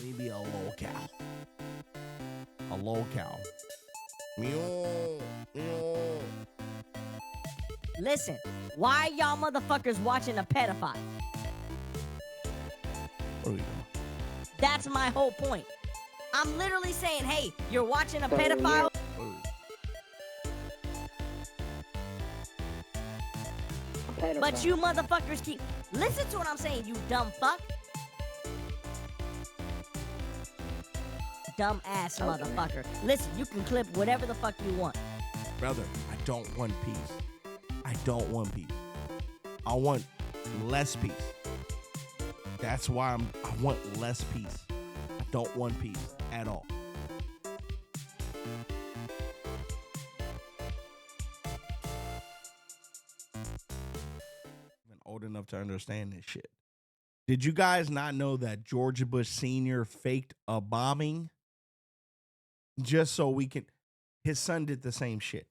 Let me be a lolcow. A lolcow. Listen, why y'all motherfuckers watching a pedophile? What are we doing? That's my whole point. I'm literally saying, hey, you're watching a pedophile. But you motherfuckers keep... Listen to what I'm saying, you dumb fuck. Dumb ass motherfucker. Listen, you can clip whatever the fuck you want. Brother, I don't want peace. I don't want peace. I want less peace. That's why I want less peace. I don't want peace at all. I'm old enough to understand this shit. Did you guys not know that George Bush Sr. faked a bombing just so we can... His son did the same shit.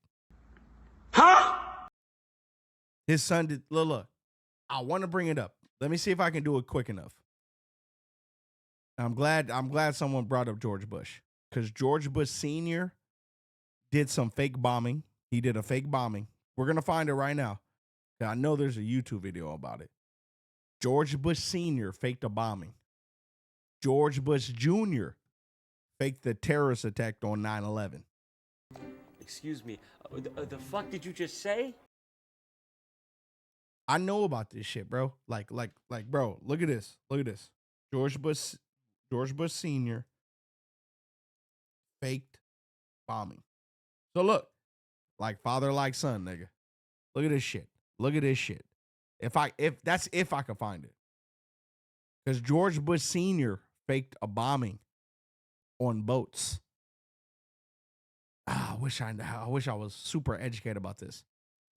Huh? His son did... Look, I want to bring it up. Let me see if I can do it quick enough. I'm glad someone brought up George Bush, because George Bush Sr. did some fake bombing. He did a fake bombing. We're going to find it right now. I know there's a YouTube video about it. George Bush Sr. faked a bombing. George Bush Jr. faked the terrorist attack on 9/11. Excuse me, the fuck did you just say? I know about this shit, bro. Like, bro, look at this. Look at this. George Bush Sr. faked bombing. So look, like father, like son, nigga. Look at this shit. Look at this shit. If I can find it. Because George Bush Sr. faked a bombing on boats. I wish I was super educated about this.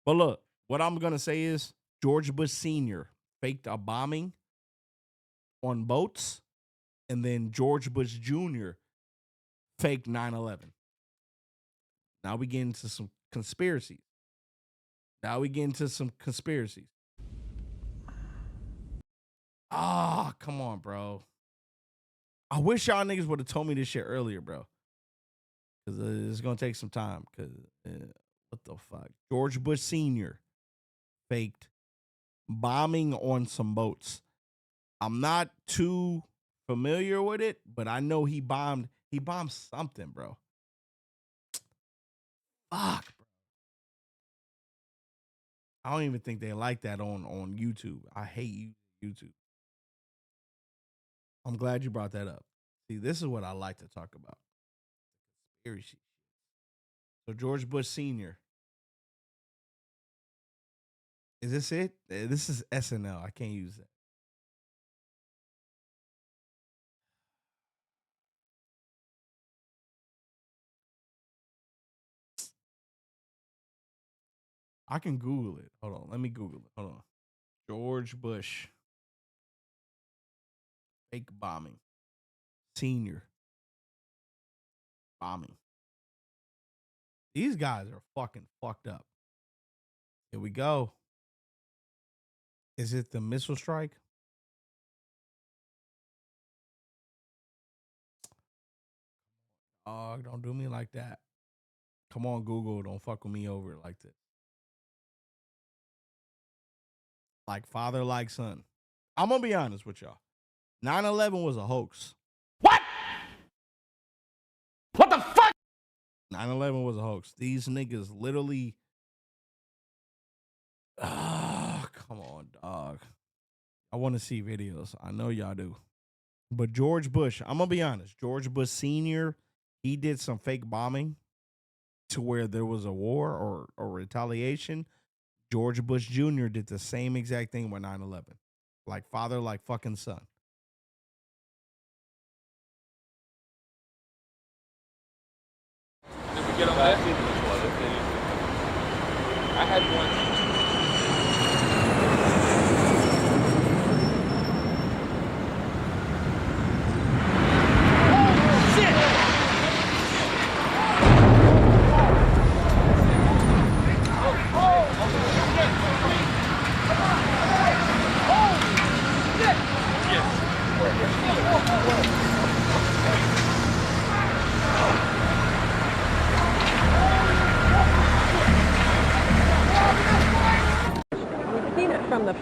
But look, what I'm gonna say is George Bush Sr. faked a bombing on boats, and then George Bush Jr. faked 9/11. Now we get into some conspiracies. Ah, come on, bro. I wish y'all niggas would have told me this shit earlier, bro. Because it's going to take some time. Because what the fuck? George Bush Sr. faked bombing on some boats. I'm not too familiar with it, but I know he bombed something, bro. Fuck, bro. I don't even think they like that on YouTube. I hate YouTube. I'm glad you brought that up. See, this is what I like to talk about. Conspiracy. So George Bush Sr. Is this it? This is SNL. I can't use that. I can Google it. Hold on. Let me Google it. Hold on. George Bush fake bombing. Senior bombing. These guys are fucking fucked up. Here we go. Is it the missile strike? Oh, don't do me like that. Come on, Google. Don't fuck with me over like this. Like father, like son. I'm going to be honest with y'all. 9/11 was a hoax. What? What the fuck? 9/11 was a hoax. These niggas literally... come on, dog. I want to see videos. I know y'all do. But George Bush, I'm going to be honest. George Bush Sr., he did some fake bombing to where there was a war or retaliation. George Bush Jr. did the same exact thing with 9/11. Like father, like fucking son. Did we get on that? I had one.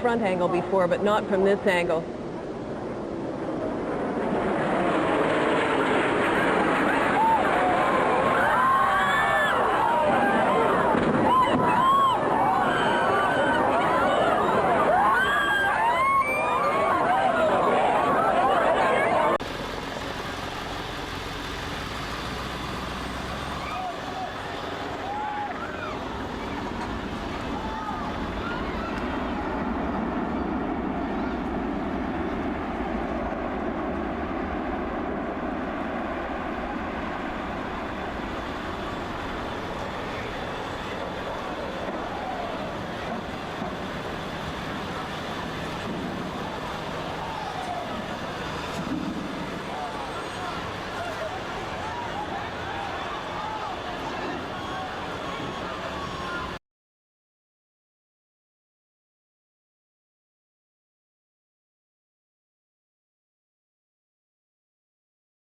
front angle before, but not from this angle.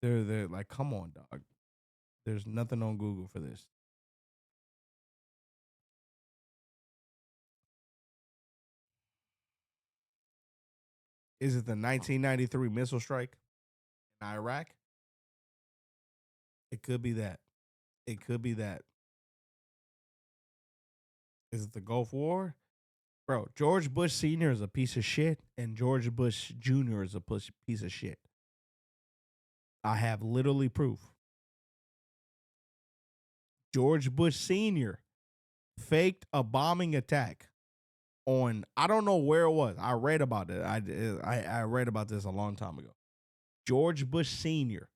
They're like, come on, dog. There's nothing on Google for this. Is it the 1993 missile strike in Iraq? It could be that. It could be that. Is it the Gulf War? Bro, George Bush Sr. is a piece of shit, and George Bush Jr. is a piece of shit. I have literally proof. George Bush Sr. faked a bombing attack on, I don't know where it was. I read about it. I read about this a long time ago. George Bush Sr.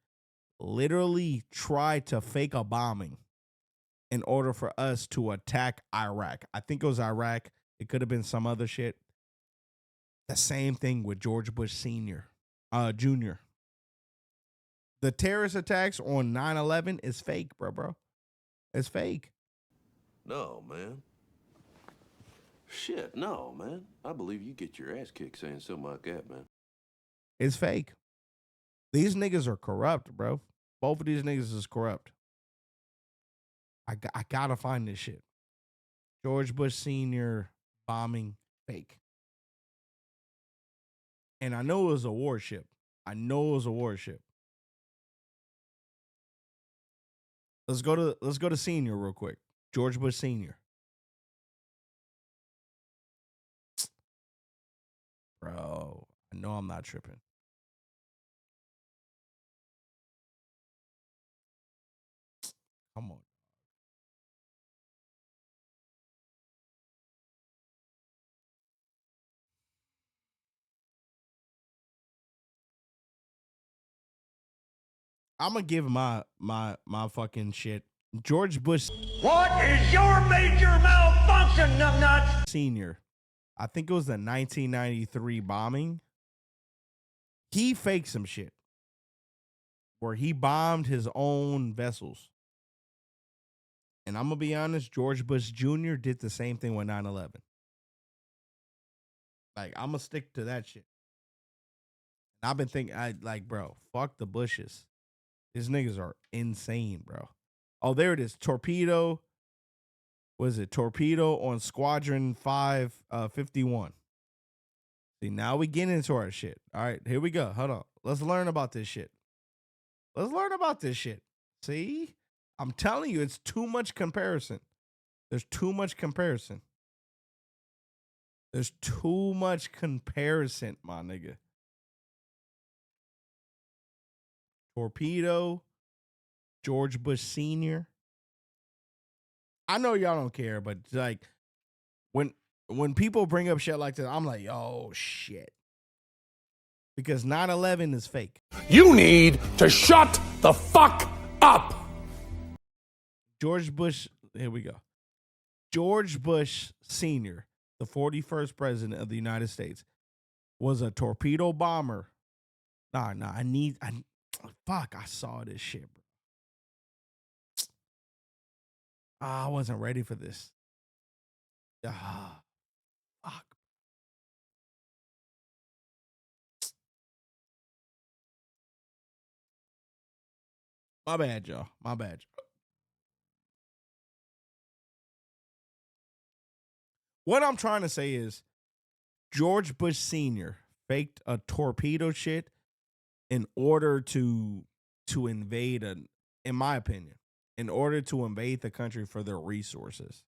literally tried to fake a bombing in order for us to attack Iraq. I think it was Iraq. It could have been some other shit. The same thing with George Bush Sr., Jr. The terrorist attacks on 9/11 is fake, bro. It's fake. No, man. Shit, no, man. I believe you get your ass kicked saying something like that, man. It's fake. These niggas are corrupt, bro. Both of these niggas is corrupt. I gotta find this shit. George Bush Sr. bombing fake. And I know it was a warship. Let's go to Senior real quick. George Bush Sr. Bro, I know I'm not tripping. Come on. I'm gonna give my fucking shit. George Bush. What is your major malfunction, numbnuts? Senior. I think it was the 1993 bombing. He faked some shit where he bombed his own vessels. And I'm gonna be honest, George Bush Jr. did the same thing with 9/11. Like, I'm gonna stick to that shit. And I've been thinking, bro, fuck the Bushes. These niggas are insane, bro. Oh, there it is. Torpedo. Was it Torpedo on Squadron 551? See, now we get into our shit. All right, here we go. Hold on. Let's learn about this shit. See? I'm telling you, it's too much comparison. There's too much comparison, my nigga. Torpedo, George Bush Sr. I know y'all don't care, but like when people bring up shit like this, I'm like, oh shit. Because 9/11 is fake. You need to shut the fuck up. George Bush, here we go. George Bush Sr., the 41st president of the United States, was a torpedo bomber. I saw this shit, bro. I wasn't ready for this. Fuck. My bad, y'all. What I'm trying to say is George Bush Sr. faked a torpedo shit in order to invade in my opinion, in order to invade the country for their resources.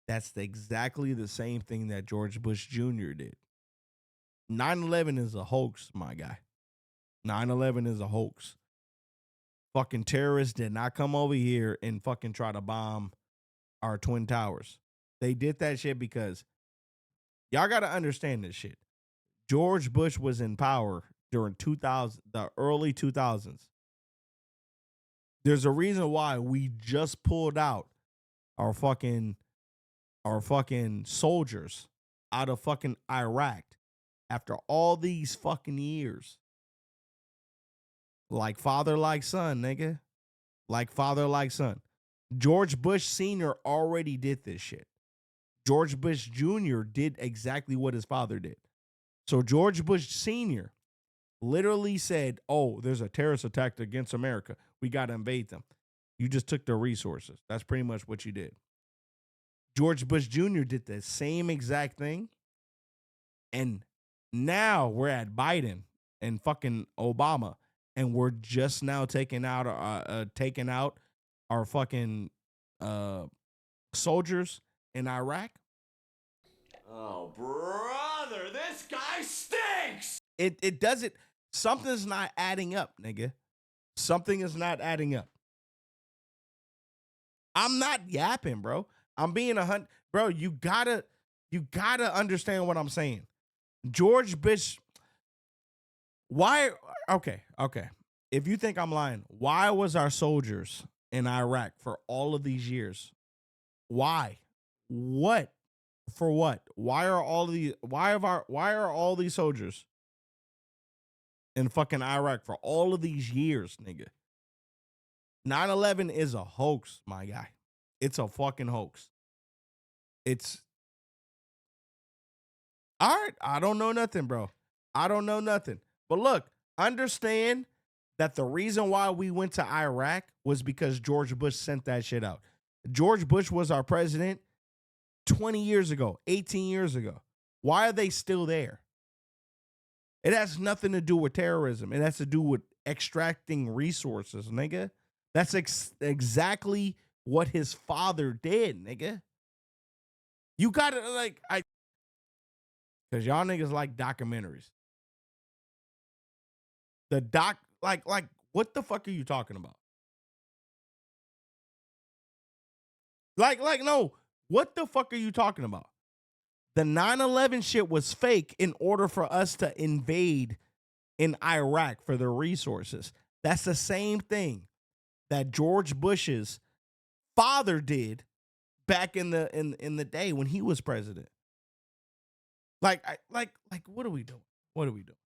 That's exactly the same thing that George Bush Jr. did. 9/11 is a hoax, my guy. 9/11 is a hoax. Fucking terrorists did not come over here and fucking try to bomb our Twin Towers. They did that shit because y'all got to understand this shit. George Bush was in power during the early 2000s. There's a reason why we just pulled out our fucking soldiers out of fucking Iraq after all these fucking years. Like father, like son, nigga. Like father, like son. George Bush Sr. already did this shit. George Bush Jr. did exactly what his father did. So George Bush Sr. literally said, oh, there's a terrorist attack against America. We got to invade them. You just took their resources. That's pretty much what you did. George Bush Jr. did the same exact thing. And now we're at Biden and fucking Obama. And we're just now taking out our fucking soldiers in Iraq. Oh, brother, this guy stinks! It doesn't. Something's not adding up, nigga. Something is not adding up. I'm not yapping, bro. I'm being bro. You gotta understand what I'm saying. George Bush. Why? Okay. If you think I'm lying, why was our soldiers in Iraq for all of these years? Why? What? For what? Why are all these soldiers in fucking Iraq for all of these years, nigga? 9/11 is a hoax, my guy. It's a fucking hoax. It's all right. I don't know nothing, bro. I don't know nothing. But look, understand that the reason why we went to Iraq was because George Bush sent that shit out. George Bush was our president 20 years ago, 18 years ago. Why are they still there? It has nothing to do with terrorism. It has to do with extracting resources, nigga. That's exactly what his father did, nigga. You gotta because y'all niggas like documentaries. Like, what the fuck are you talking about? No, what the fuck are you talking about? The 9/11 shit was fake in order for us to invade in Iraq for their resources. That's the same thing that George Bush's father did back in the day when he was president. Like what are we doing? What are we doing?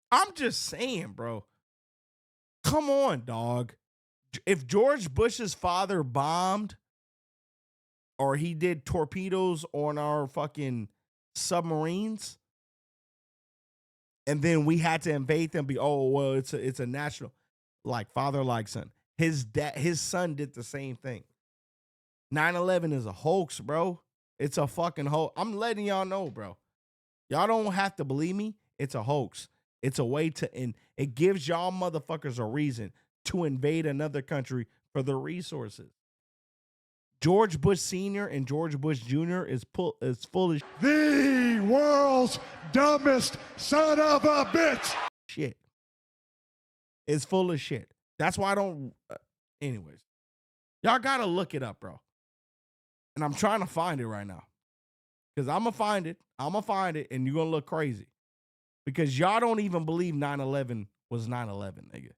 I'm just saying, bro. Come on, dog. If George Bush's father bombed or he did torpedoes on our fucking submarines, and then we had to invade them, it's a national, like father, like son. His son did the same thing. 9/11 is a hoax, bro. It's a fucking hoax. I'm letting y'all know, bro. Y'all don't have to believe me. It's a hoax. It's a way to it gives y'all motherfuckers a reason to invade another country for the resources. George Bush Sr. and George Bush Jr. is full of the world's dumbest son of a bitch. Shit. It's full of shit. That's why I don't. Anyways, y'all gotta look it up, bro. And I'm trying to find it right now. Because I'm going to find it. And you're going to look crazy. Because y'all don't even believe 9/11 was 9/11, nigga.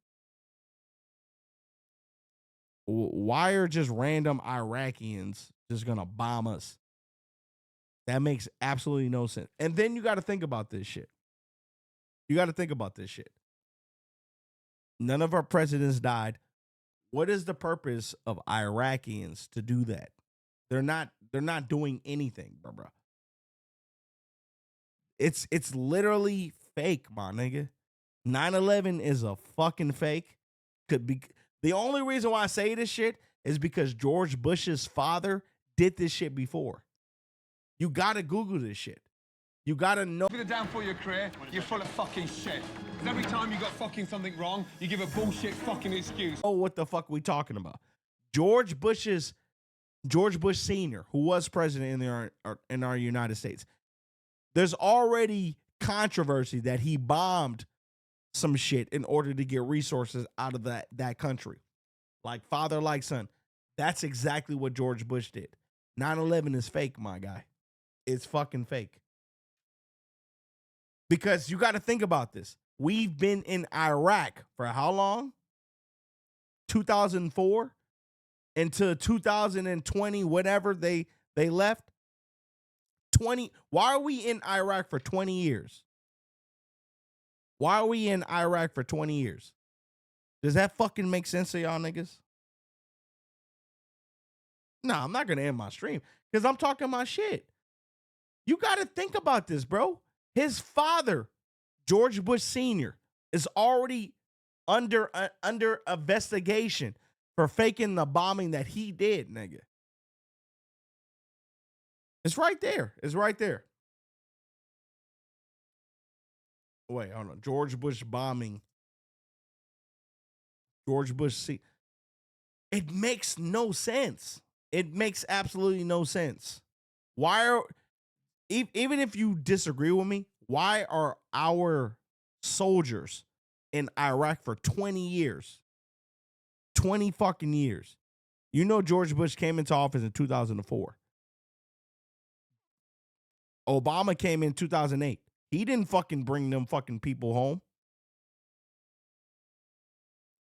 Why are just random Iraqis just going to bomb us? That makes absolutely no sense. And then you got to think about this shit. None of our presidents died. What is the purpose of Iraqis to do that? They're not doing anything, bro. It's literally fake, my nigga. 9/11 is a fucking fake. Could be the only reason why I say this shit is because George Bush's father did this shit before. You gotta Google this shit. You gotta know. You're down for your career, you're full of fucking shit. Because every time you got fucking something wrong, you give a bullshit fucking excuse. Oh, what the fuck we talking about? George Bush Sr., who was president in our United States. There's already controversy that he bombed some shit in order to get resources out of that country. Like father, like son. That's exactly what George Bush did. 9/11 is fake, my guy. It's fucking fake. Because you got to think about this. We've been in Iraq for how long? 2004 until 2020, whatever they left. 20. Why are we in Iraq for 20 years? Why are we in Iraq for 20 years? Does that fucking make sense to y'all niggas? No, I'm not going to end my stream because I'm talking my shit. You got to think about this, bro. His father, George Bush Sr., is already under investigation for faking the bombing that he did, nigga. It's right there. It's right there. Wait, hold on. George Bush bombing. George Bush It makes no sense. It makes absolutely no sense. Why are, even if you disagree with me, why are our soldiers in Iraq for 20 years? 20 fucking years. You know George Bush came into office in 2004. Obama came in 2008. He didn't fucking bring them fucking people home.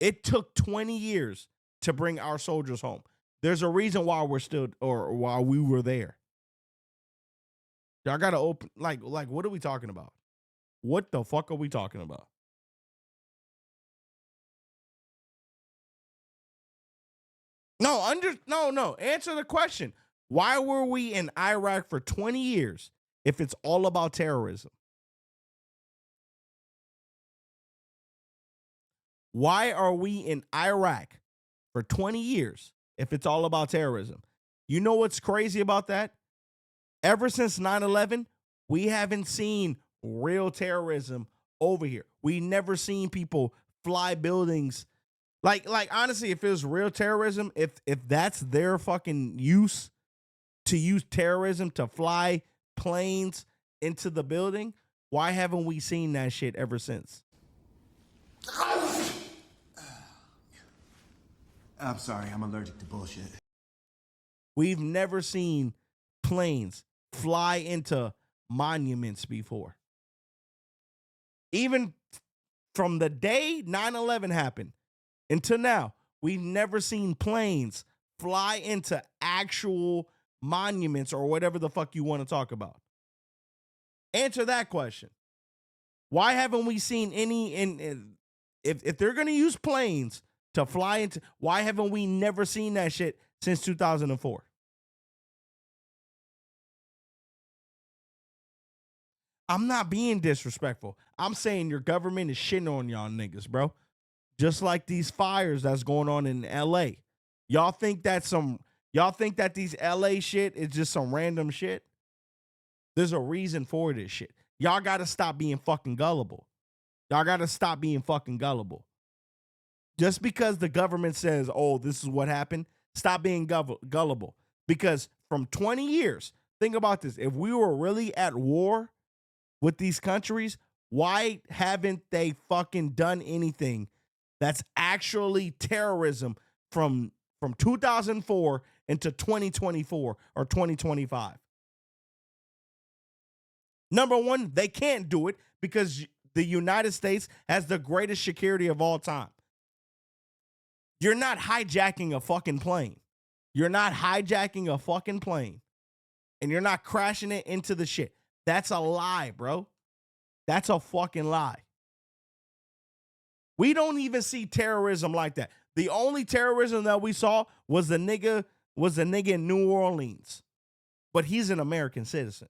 It took 20 years to bring our soldiers home. There's a reason why we're still, or why we were there. Y'all gotta open, like, what are we talking about? What the fuck are we talking about? No. Answer the question. Why were we in Iraq for 20 years if it's all about terrorism? Why are we in Iraq for 20 years if it's all about terrorism? You know what's crazy about that? Ever since 9/11, we haven't seen real terrorism over here. We never seen people fly buildings. Like honestly, if it was real terrorism, if that's their fucking use to use terrorism to fly planes into the building, why haven't we seen that shit ever since? I'm sorry, I'm allergic to bullshit. We've never seen planes fly into monuments before. Even from the day 9/11 happened until now, we've never seen planes fly into actual monuments or whatever the fuck you want to talk about. Answer that question. Why haven't we seen any if they're going to use planes to fly into, why haven't we never seen that shit since 2004? I'm not being disrespectful. I'm saying your government is shitting on y'all niggas, bro. Just like these fires that's going on in LA. Y'all think that these LA shit is just some random shit? There's a reason for this shit. Y'all got to stop being fucking gullible. Y'all got to stop being fucking gullible. Just because the government says, oh, this is what happened, stop being gullible. Because from 20 years, think about this. If we were really at war with these countries, why haven't they fucking done anything that's actually terrorism from 2004 into 2024 or 2025? Number one, they can't do it because the United States has the greatest security of all time. You're not hijacking a fucking plane. You're not hijacking a fucking plane. And you're not crashing it into the shit. That's a lie, bro. That's a fucking lie. We don't even see terrorism like that. The only terrorism that we saw was the nigga in New Orleans. But he's an American citizen.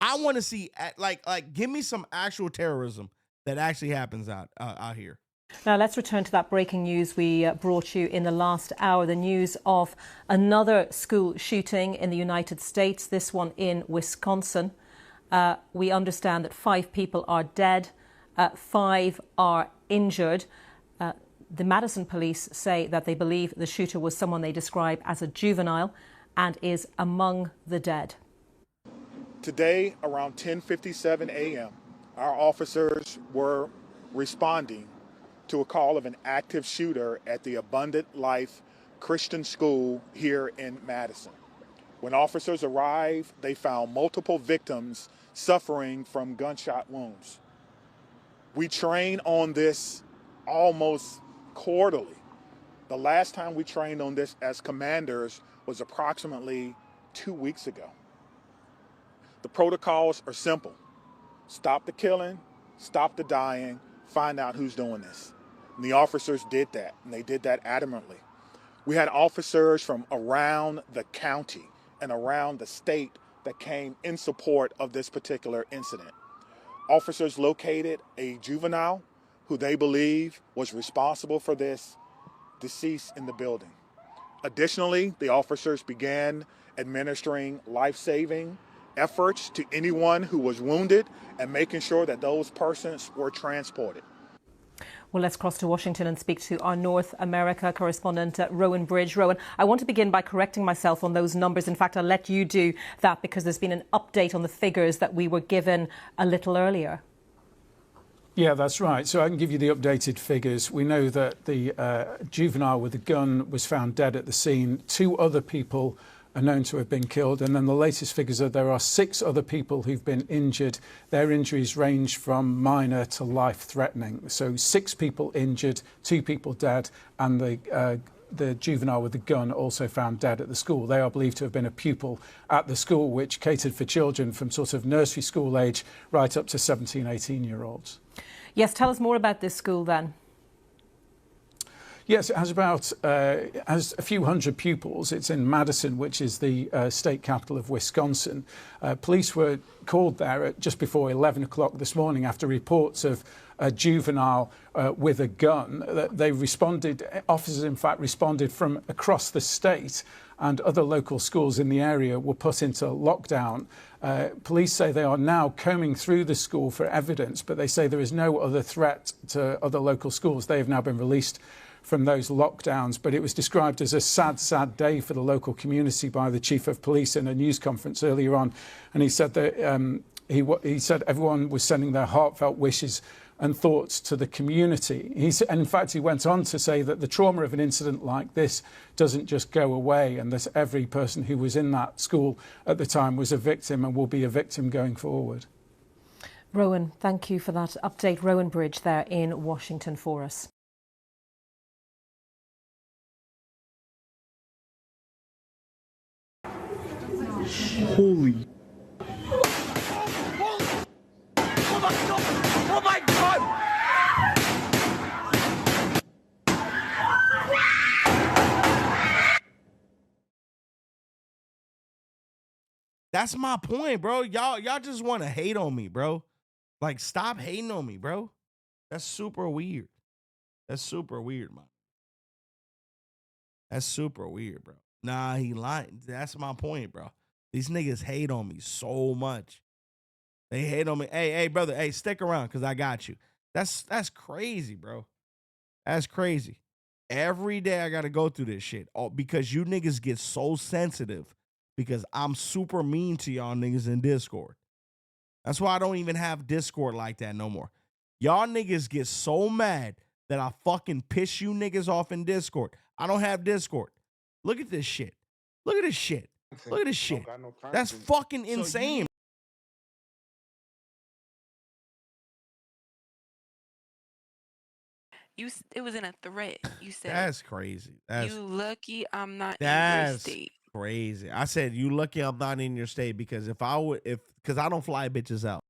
I want to see, like, give me some actual terrorism that actually happens out here. Now let's return to that breaking news we brought you in the last hour. The news of another school shooting in the United States, this one in Wisconsin. We understand that 5 people are dead, 5 are injured. The Madison police say that they believe the shooter was someone they describe as a juvenile and is among the dead. Today, around 10:57 a.m., our officers were responding to a call of an active shooter at the Abundant Life Christian School here in Madison. When officers arrived, they found multiple victims suffering from gunshot wounds. We train on this almost quarterly. The last time we trained on this as commanders was approximately 2 weeks ago. The protocols are simple. Stop the killing, stop the dying, find out who's doing this. And the officers did that, and they did that adamantly. We had officers from around the county and around the state that came in support of this particular incident. Officers located a juvenile who they believe was responsible for this deceased in the building. Additionally, the officers began administering life-saving efforts to anyone who was wounded and making sure that those persons were transported. Well, let's cross to Washington and speak to our North America correspondent, Rowan Bridge. Rowan, I want to begin by correcting myself on those numbers. In fact, I'll let you do that because there's been an update on the figures that we were given a little earlier. Yeah, that's right. So I can give you the updated figures. We know that the juvenile with the gun was found dead at the scene. 2 other people are known to have been killed. And then the latest figures are there are 6 other people who've been injured. Their injuries range from minor to life-threatening. So 6 people injured, 2 people dead, and the juvenile with the gun also found dead at the school. They are believed to have been a pupil at the school, which catered for children from sort of nursery school age right up to 17, 18-year-olds. Yes, tell us more about this school then. Yes, it has about has a few hundred pupils. It's in Madison, which is the state capital of Wisconsin. Police were called there at just before 11 o'clock this morning after reports of a juvenile with a gun. They responded, officers in fact responded from across the state, and other local schools in the area were put into lockdown. Police say they are now combing through the school for evidence, but they say there is no other threat to other local schools. They have now been released from those lockdowns, but it was described as a sad, sad day for the local community by the chief of police in a news conference earlier on. And he said that he said everyone was sending their heartfelt wishes and thoughts to the community. And in fact, he went on to say that the trauma of an incident like this doesn't just go away, and that every person who was in that school at the time was a victim and will be a victim going forward. Rowan, thank you for that update. Rowan Bridge there in Washington for us. Holy. Oh my God! Oh my God! That's my point, bro. Y'all just want to hate on me, bro. Like, stop hating on me, bro. That's super weird. That's super weird, man. That's super weird, bro. Nah, he lying. That's my point, bro. These niggas hate on me so much. They hate on me. Hey, brother. Hey, stick around because I got you. That's crazy, bro. That's crazy. Every day I got to go through this shit because you niggas get so sensitive because I'm super mean to y'all niggas in Discord. That's why I don't even have Discord like that no more. Y'all niggas get so mad that I fucking piss you niggas off in Discord. I don't have Discord. Look at this shit. Look at this shit. Look at this shit. That's fucking insane. It was in a threat. You said that's crazy. You lucky I'm not in your state. Crazy. I said you lucky I'm not in your state because because I don't fly bitches out.